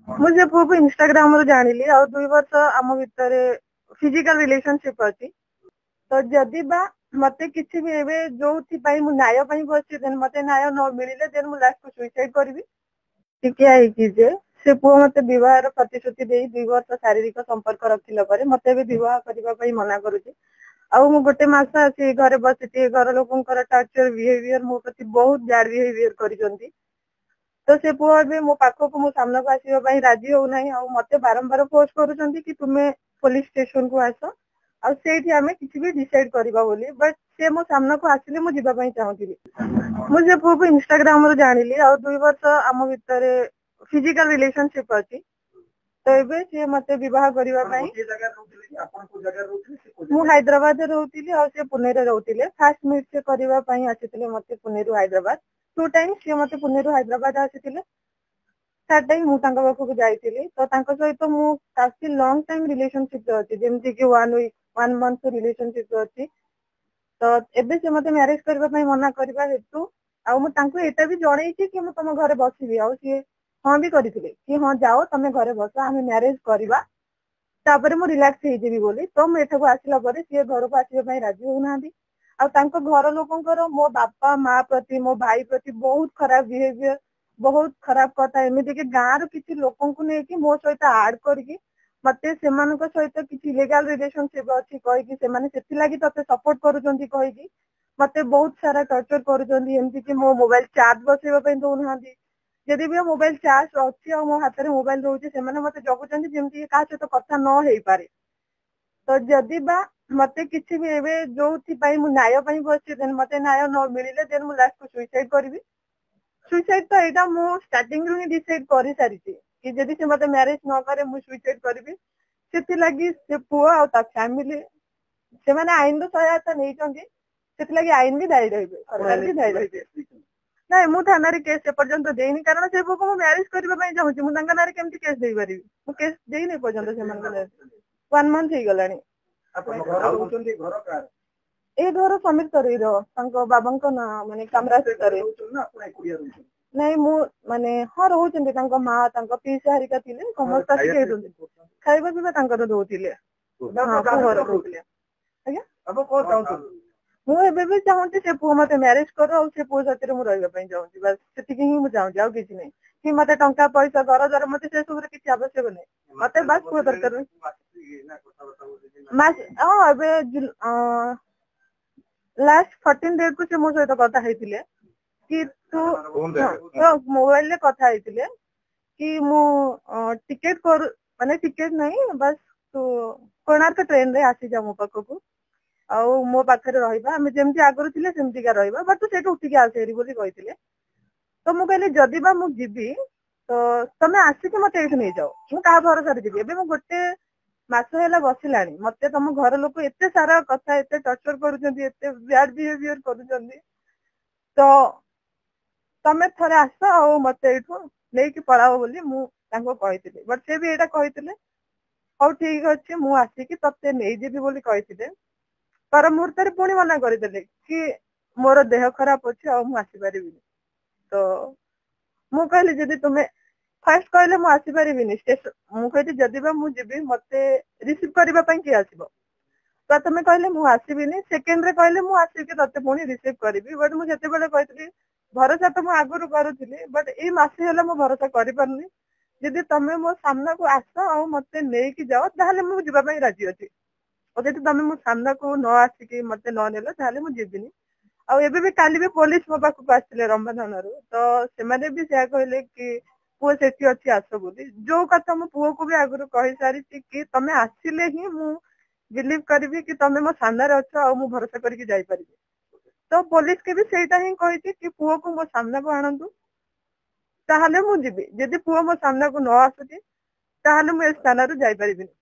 मुझे पुओ को इंस्टाग्राम रू जानिली और 2 वर्ष आम भितर फिजिकल रिलेशनशिप अच्छी तो जदि बा मते किसी भी एबे जोथि पाई मु न्याय पाई बसि देन मते न्याय न मिलिले देन मु लास्ट को सुइसाइड करबी टिकिया है कि जे से पुओ मते विवाहर प्रतिश्रुति देई 2 वर्ष शारीरिक संपर्क रखिला परे मते भी विवाह करबा पई मना करूची आउ मु गोटे मास आसी घरे बसिती घर लोकंकर टर्चर बिहेवियर मो प्रति बहुत बैड बिहेवियर करिसंती तो से पुओ भी मो पाखक मो सामना को आसीबा पई राजी हो नाही आ मते बारंबार फोर्स करूचंती कि तुमे पुलिस स्टेशन को आसो आ सेठी आमे किछि भी डिसाइड करबा बोली बट से मो सामना को आसिले मु जिबा पई चाहूतिली मु जे पुओ को इंस्टाग्राम रू जानिली और 2 वर्ष आम भितर फिजिकल रिलेशनशिप अच्छी तो एबे से मते विवाह करबा पई मु हैदराबाद रे रहउतिली और से पुणे रे रहउतिले फर्स्ट मीट से करबा पई आसीतिले मते पुणे रू हैदराबाद 2 टाइम से मते पुणे रू हैदराबाद आसीतिले थर्ड टाइम मु तांका पाखु जाइतिली तो तांका सहित मु काफी लॉन्ग टाइम रिलेशनशिप अछि जेमति कि 1 मंथ रिलेशनशिप अछि तो एबे से मते मैरिज करबा पई मना करबा हेतु आ मु तांको एटा भी जणैछि कि मु तम घरे बसिबी आ सी हां भी करथिले कि हां जाओ तमे घरे बस आमे मैरिज करबा तापरे मु रिलैक्स हे जेबी बोली तो मु एठाको आसिला परे सी घर को आसीबा पई राजी होउनांदी आ तांको घर लोकंकर मो बापा माँ प्रति मो भाई प्रति बहुत खराब बिहेवियर बहुत खराब कथा एमिति कि गाँ रो किछि लोकंकु नै कि मो सहित ऐड करके मते सेमानक सहित किछि इलीगल रिलेशनशिप अछि कहि कि सेमाने सेति लागि तते सपोर्ट करूचंती कहि कि मते बहुत सारा टॉर्चर करूचंती एमिति कि मो मोबाइल चार्ज बसेबा पई दोउनांदी जदि भी मोबाइल चार्ज अछि आ मो हाथ रे मोबाइल रहउची सेमाने मते जगुचंती जेमति का सहित कथा न हेई पारे तो जदि बा मते किछि भी एबे जोथि पाई मु न्याय पाई बसि देन मते न्याय न मिलिले देन मु लास्ट को सुइसाइड करबी सुइसाइड तो एटा मु स्टार्टिंग रू ही डिसाइड करि सारिछि कि जदि से मते मैरिज न करे मु सुइसाइड करबी सेति लागि से पुओ आ ता फैमिली से माने आईन रो सहायता नै चंदी सेति लागि आईन भी दायी रहबे सरकार भी दायी रहबे नहीं मु थाना रे केस पर्यंत देइनी कारण से पुओ को मु मैरिज करबा पई चाहूची मु तांका नारे केमति केस देई परिबी मु केस देइनी पर्यंत से मन 1 मंथ हे गलानी ए घर समीर तरी रो तांको बाबांको ना माने कमरा से तरी नहीं मु माने हां रहउचंदी तांको मां तांको पीसा हरिका थिले समस्त आसी के दउले खाइबा पिबा तांको दउतिले हां घर दउतिले आज्ञा अब को चाहू मु एबे भी चाहूची से पुओ मते मैरिज करो और से पुओ साथी रे मु रहबा पई चाहूची बस सेति कि मु चाहूची आ किछि नै कि मते टंका पैसा घर द्वार मते से सब रे किछि आवश्यक नै मते बस पुओ दरकार मास एबे लास्ट 14 डेट को से मो सहित कथा हेतिले कि तू मोबाइल रे कथा हेतिले कि मु टिकेट कर माने टिकेट नहीं बस तू कोणार्क ट्रेन रे आसी जा मो पाखकु आ मो पाखरे रहिबा हम जेमति आगरु थिले सेमति का रहिबा बट तू सेटु उठी के आसेरी बोली कहिथिले तो मु कहले जदि बा मु जिबी तो तमे आसी के मते एठी नै जाओ मु का भरोसा रे जिबी एबे मु गोटे मास हेला बसिलानी मते तम घर लोक एते सारा कथा एते टॉर्चर करूचंदी एते बैड बिहेवियर करूचंदी तो तमे थरे आस आ मते एठू लेके पळाओ बोली मु तांको कहिथिले बट से भी एटा कहिथिले हौ ठीक अछि मु आसी कि तते नै जेबी बोली कहिथिले पर मुहूर्त रे पुणी मना करदेले कि मोर देह खराब अछि आ मु आसी परिबिनी तो मु कहली जदि तुमे फर्स्ट कहले मु आसी परिबिनी स्टेशन मु कहती जदि बा मु जेबी मते रिसीव करबा पई कि आसीबो प्रथमे कहले मु आसीबिनी सेकंड रे कहले मु आसी के तते पुणी रिसीव करबी बट मु जते बेले कहतली भरोसा तो मु आगुरु करूथिली बट ए मासे होला मु भरोसा करि परनी जदि तमे मो सामना को आस आ मते नै कि जाओ ताहले मु जिबा पई राजी अछि और जदि तमे मो सामना को न आसी कि मते न नेलो ताहले मु जिबिनी आ एबे भी काली भी पुलिस मो पाखु आस्तिले रंबा थानारू तो सेमाने भी सेया कहले कि पुओ सेठी अछि आस बोली जो कथा मो पुओ को भी आगुरु कहि सारी कि तमे आसिले ही मु बिलीव करबी कि तमे मो सामना रे अछ आ मु भरोसा करके जाई परिबी तो पुलिस के भी सेटा ही कहिति कि पुओ को मो सामना को आनंदु ताहले मु जिबी जदि पुओ मो सामना को न आसुची ताहले मु ए स्थान रू जाई परिबिनी